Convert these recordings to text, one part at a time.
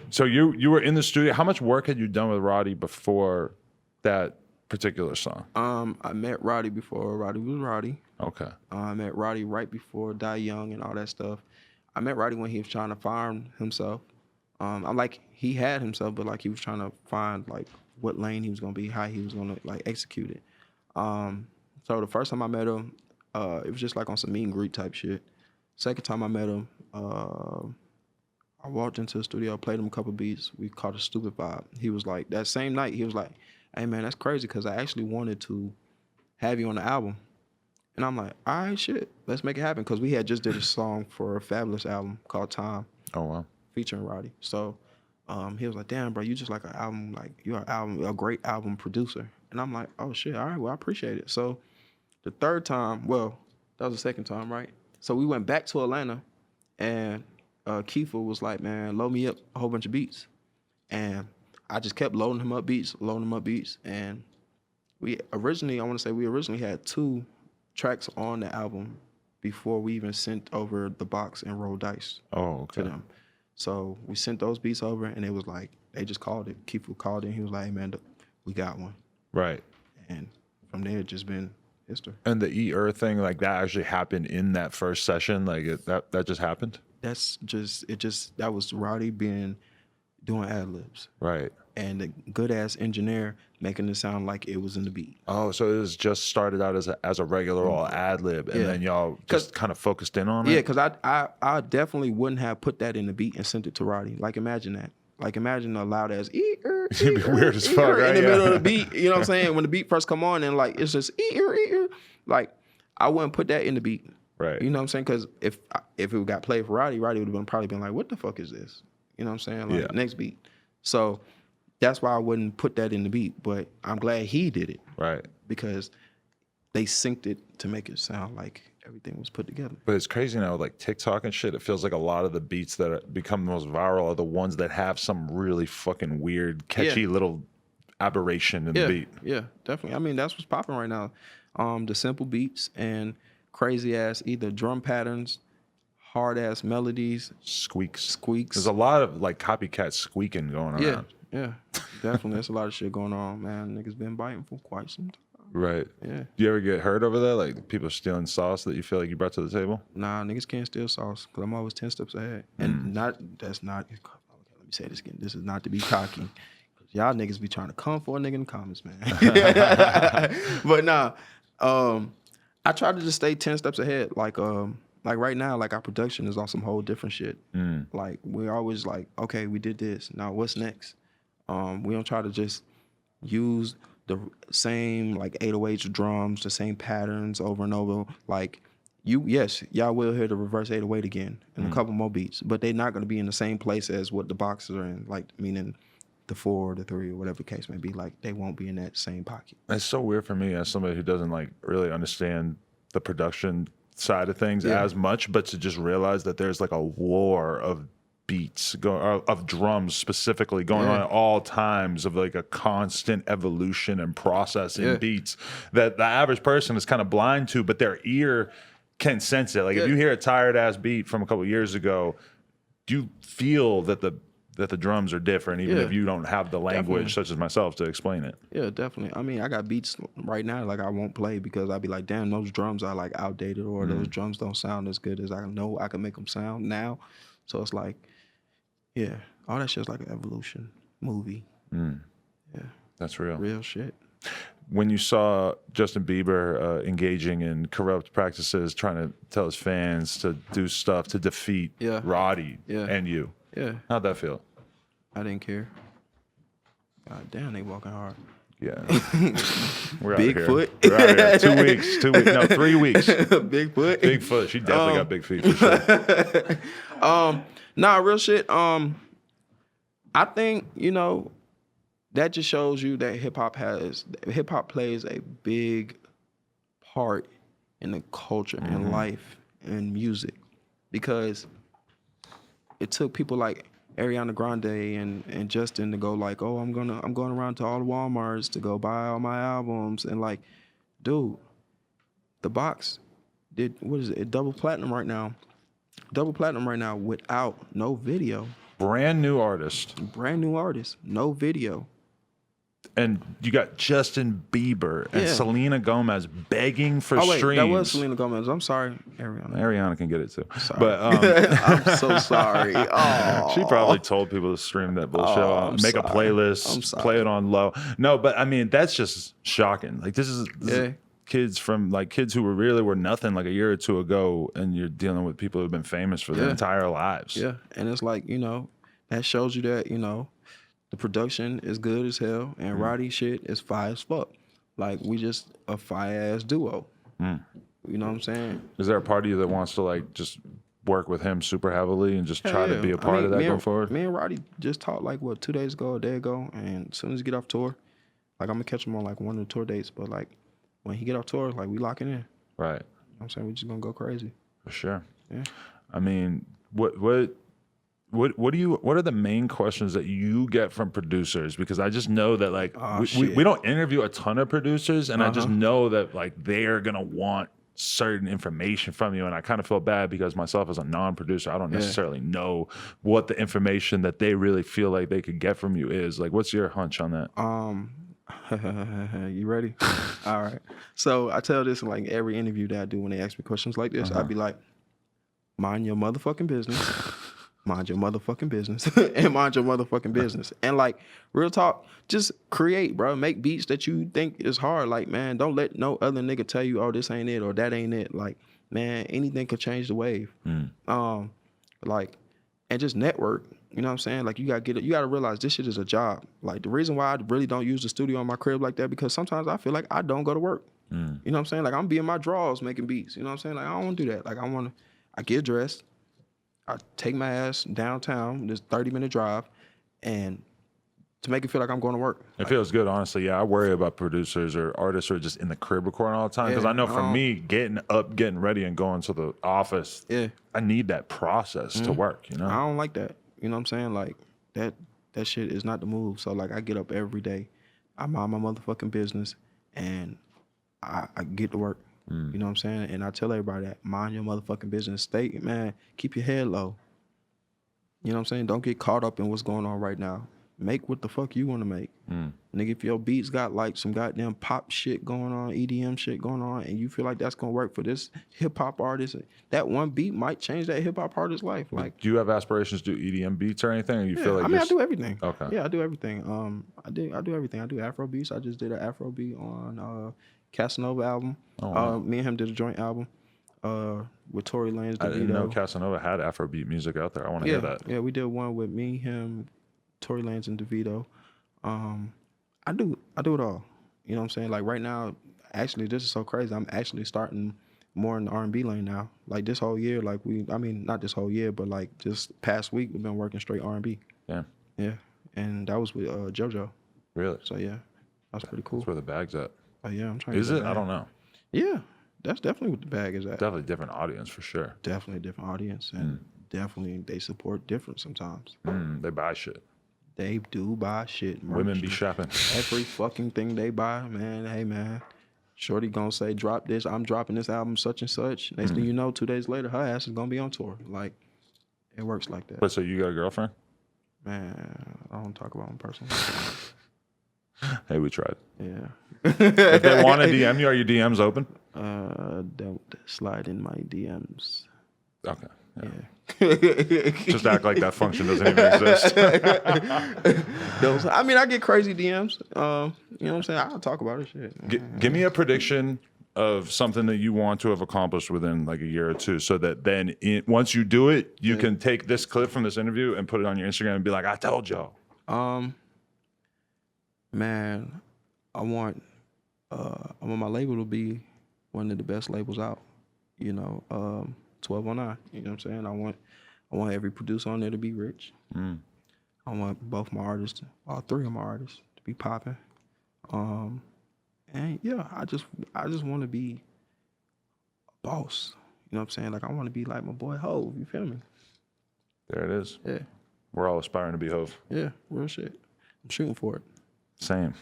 So you were in the studio. How much work had you done with Roddy before that particular song? I met Roddy before Roddy was Roddy. Okay. I met Roddy right before Die Young and all that stuff. I met Roddy when he was trying to find himself. I'm like, he had himself, but like he was trying to find like what lane he was gonna be, how he was gonna like execute it. So the first time I met him, it was just like on some meet and greet type shit. Second time I met him, I walked into the studio, played him a couple beats. We caught a stupid vibe. He was like, that same night, he was like, hey man, that's crazy because I actually wanted to have you on the album. And I'm like, all right, shit, let's make it happen. Because we had just did a song for a Fabulous album called Time. Oh, wow. Featuring Roddy. So he was like, damn, bro, you just like an album, like you're a great album producer. And I'm like, oh shit, all right, well, I appreciate it. So the third time, well, that was the second time, right? So we went back to Atlanta and Kiefer was like, man, load me up a whole bunch of beats. And I just kept loading him up beats. And we originally had 2 tracks on the album before we even sent over the box and roll dice to them. So we sent those beats over and it was like, they just called it. Kiefer called it and he was like, hey man, we got one. Right. And from there, it's just been history. And the E-Er thing, like that actually happened in that first session? Like that just happened? That was Roddy doing ad-libs. Right. And the good-ass engineer making it sound like it was in the beat. Oh, so it was just started out as a regular all ad-lib, and then y'all just kind of focused in on it? Yeah, because I definitely wouldn't have put that in the beat and sent it to Roddy. Like, imagine that. Like, imagine a loud-ass it'd be weird as fuck, right? In the middle of the beat, you know what I'm saying? When the beat first come on and, like, it's just like, I wouldn't put that in the beat. Right. You know what I'm saying? Because if it got played for Roddy would have probably been like, what the fuck is this? You know what I'm saying? Like, next beat. So that's why I wouldn't put that in the beat, but I'm glad he did it. Right. Because they synced it to make it sound like everything was put together. But it's crazy now, like TikTok and shit, it feels like a lot of the beats that become the most viral are the ones that have some really fucking weird, catchy little aberration in the beat. Yeah, definitely. I mean, that's what's popping right now. The simple beats and crazy ass either drum patterns, hard ass melodies. Squeaks. There's a lot of like copycat squeaking going around. Yeah, definitely. There's a lot of shit going on, man. Niggas been biting for quite some time. Right. Yeah. Do you ever get hurt over that? Like people stealing sauce that you feel like you brought to the table? Nah, niggas can't steal sauce because I'm always 10 steps ahead. And let me say this again. This is not to be cocky. Y'all niggas be trying to come for a nigga in the comments, man. But nah, I try to just stay 10 steps ahead. Like right now, like our production is on some whole different shit. Like we're always like, okay, we did this. Now what's next? We don't try to just use the same like 808s drums, the same patterns over and over. Like y'all will hear the reverse 808 again and a couple more beats, but they're not gonna be in the same place as what the boxes are in. Like meaning the 4 or the 3 or whatever the case may be. Like they won't be in that same pocket. It's so weird for me as somebody who doesn't like really understand the production side of things as much, but to just realize that there's like a war of beats of drums specifically going on at all times, of like a constant evolution and process in beats that the average person is kind of blind to, but their ear can sense it. Like if you hear a tired ass beat from a couple of years ago, you feel that the drums are different, even if you don't have the language such as myself to explain it. Yeah, definitely. I mean, I got beats right now like I won't play because I'd be like, damn, those drums are like outdated, or those drums don't sound as good as I know I can make them sound now. So it's like, all that shit's like an evolution movie. Yeah, that's real. Real shit. When you saw Justin Bieber engaging in corrupt practices, trying to tell his fans to do stuff to defeat Roddy and you, how'd that feel? I didn't care. God damn, they walking hard. Yeah. We're out Bigfoot. We're out here. 2 weeks. 2 weeks. No, 3 weeks. Bigfoot. Bigfoot. She definitely got big feet for sure. Nah, real shit. I think, that just shows you that hip hop plays a big part in the culture and life and music, because it took people like Ariana Grande and Justin to go like, oh, I'm going around to all the Walmarts to go buy all my albums, and like, dude, the box did double platinum right now without no video. Brand new artist. Brand new artist. No video. And you got Justin Bieber and Yeah. Selena Gomez begging for streams. That was Selena Gomez. I'm sorry, Ariana. Ariana can get it too. Sorry. But I'm so sorry. Oh. she probably told people to stream that bullshit. Make a playlist, play it on low. No, but I mean, that's just shocking. Like, this is kids who were nothing like a year or two ago, and you're dealing with people who've been famous for their entire lives. Yeah, and it's like, that shows you that, the production is good as hell, and Roddy shit is fire as fuck. Like, we just a fire-ass duo. You know what I'm saying? Is there a part of you that wants to, like, just work with him super heavily and just try to be a part of that going forward? Me and Roddy just talked, like, 2 days ago, a day ago, and as soon as he get off tour, like, I'm going to catch him on, like, one of the tour dates, but, like, when he get off tour, like, we locking in. Right. You know what I'm saying? We just going to go crazy. For sure. Yeah. I mean, what are the main questions that you get from producers? Because I just know that, like, we don't interview a ton of producers, and I just know that, like, they're gonna want certain information from you, and I kind of feel bad because myself as a non-producer, I don't necessarily know what the information that they really feel like they could get from you is. Like, what's your hunch on that? You ready? All right. So I tell this in, like, every interview that I do when they ask me questions like this. I'd be like, mind your motherfucking business. Mind your motherfucking business. And mind your motherfucking business. And, like, real talk, just create, bro. Make beats that you think is hard. Like, man, don't let no other nigga tell you, oh, this ain't it or that ain't it. Like, man, anything could change the wave. Like, and just network. You know what I'm saying? Like, you gotta realize this shit is a job. Like, the reason why I really don't use the studio in my crib like that, because sometimes I feel like I don't go to work. You know what I'm saying? Like, I'm be in my drawers making beats. You know what I'm saying? Like, I don't want to do that. Like, I get dressed, I take my ass downtown, this 30-minute drive, and to make it feel like I'm going to work. It feels good, honestly. Yeah, I worry about producers or artists who are just in the crib recording all the time, because I know for me, getting up, getting ready, and going to the office, I need that process to work, you know? I don't like that. You know what I'm saying? Like, that shit is not the move. So, like, I get up every day, I mind my motherfucking business, and I get to work. You know what I'm saying? And I tell everybody that, mind your motherfucking business. Stay, man, keep your head low. You know what I'm saying? Don't get caught up in what's going on right now. Make what the fuck you want to make. Nigga, if your beats got, like, some goddamn pop shit going on, EDM shit going on, and you feel like that's going to work for this hip-hop artist, that one beat might change that hip-hop artist's life. Like, do you have aspirations to do EDM beats or anything? Or you feel like I do everything. Okay. Yeah, I do everything. I do everything. I do Afro beats. I just did an Afro beat on Casanova album. Me and him did a joint album with Tory Lanez. I didn't know Casanova had Afrobeat music out there. I want to hear that. Yeah, we did one with me, him, Tory Lanez, and DeVito. I do it all. You know what I'm saying? Like, right now, actually, this is so crazy. I'm actually starting more in the R&B lane now. Like, this whole year, like, not this whole year, but, like, just past week, we've been working straight R&B. Yeah. Yeah. And that was with JoJo. Really? So, yeah, that's pretty cool. That's where the bag's at. Oh, yeah, I'm trying to Is it? I don't know. Yeah, that's definitely what the bag is at. Definitely a different audience for sure. Definitely a different audience, and definitely they support different sometimes. They buy shit. They do buy shit. Women be shopping. Every fucking thing they buy, man. Hey, man. Shorty gonna say, drop this. I'm dropping this album, such and such. Next thing you know, 2 days later, her ass is gonna be on tour. Like, it works like that. But so you got a girlfriend? Man, I don't talk about them personally. Hey, we tried. Yeah. If they want to DM you, are your DMs open? Don't slide in my DMs. Okay. Yeah. Just act like that function doesn't even exist. I mean, I get crazy DMs. You know what I'm saying? I'll talk about it. Shit. Give me a prediction of something that you want to have accomplished within like a year or two, so that then once you do it, you can take this clip from this interview and put it on your Instagram and be like, I told y'all. Man, I want my label to be one of the best labels out. You know, 1209. You know what I'm saying? I want every producer on there to be rich. I want both my artists, all three of my artists, to be popping. And yeah, I just want to be a boss. You know what I'm saying? Like, I want to be like my boy Hov. You feel me? There it is. Yeah. We're all aspiring to be Hov. Yeah, real shit. I'm shooting for it. Same.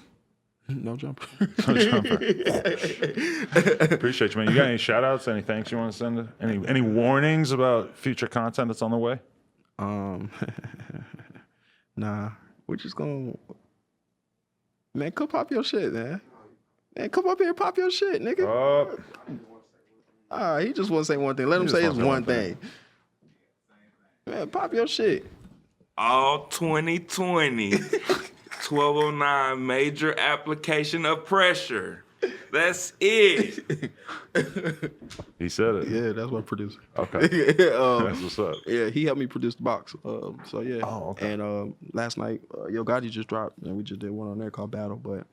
No jumper. No jumper. Appreciate you, man. You got any shout outs, any thanks you want to send? Any warnings about future content that's on the way? Nah, we're just gonna, man, come pop your shit, man. Man, come up here and pop your shit, nigga. He just want to say one thing. Let him say his one thing. Man, pop your shit. All 2020, 1209 major application of pressure. That's it. He said it. Yeah, that's my producer. Okay. That's what's up. Yeah, he helped me produce the box. So yeah. Oh, okay. And last night, Yo Gotti just dropped, and we just did one on there called Battle. But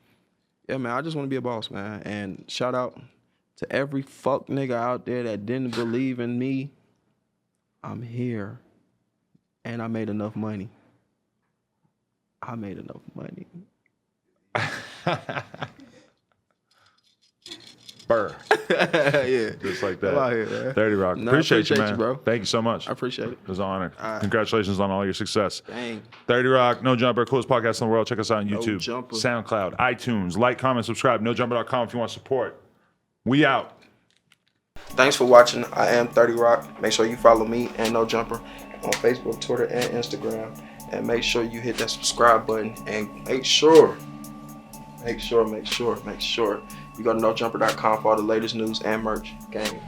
yeah, man, I just want to be a boss, man. And shout out to every fuck nigga out there that didn't believe in me. I'm here, and I made enough money. I made enough money. Burr. Yeah. Just like that. I'm out here, man. 30 Rock. No, appreciate you, man. you, bro. Thank you so much. I appreciate it. It was an honor. All right. Congratulations on all your success. Dang. 30 Rock, No Jumper, coolest podcast in the world. Check us out on YouTube, Jumper. SoundCloud, iTunes. Like, comment, subscribe. NoJumper.com if you want support. We out. Thanks for watching. I am 30 Rock. Make sure you follow me and No Jumper on Facebook, Twitter, and Instagram. And make sure you hit that subscribe button. And make sure you go to NoJumper.com for all the latest news and merch. Gang.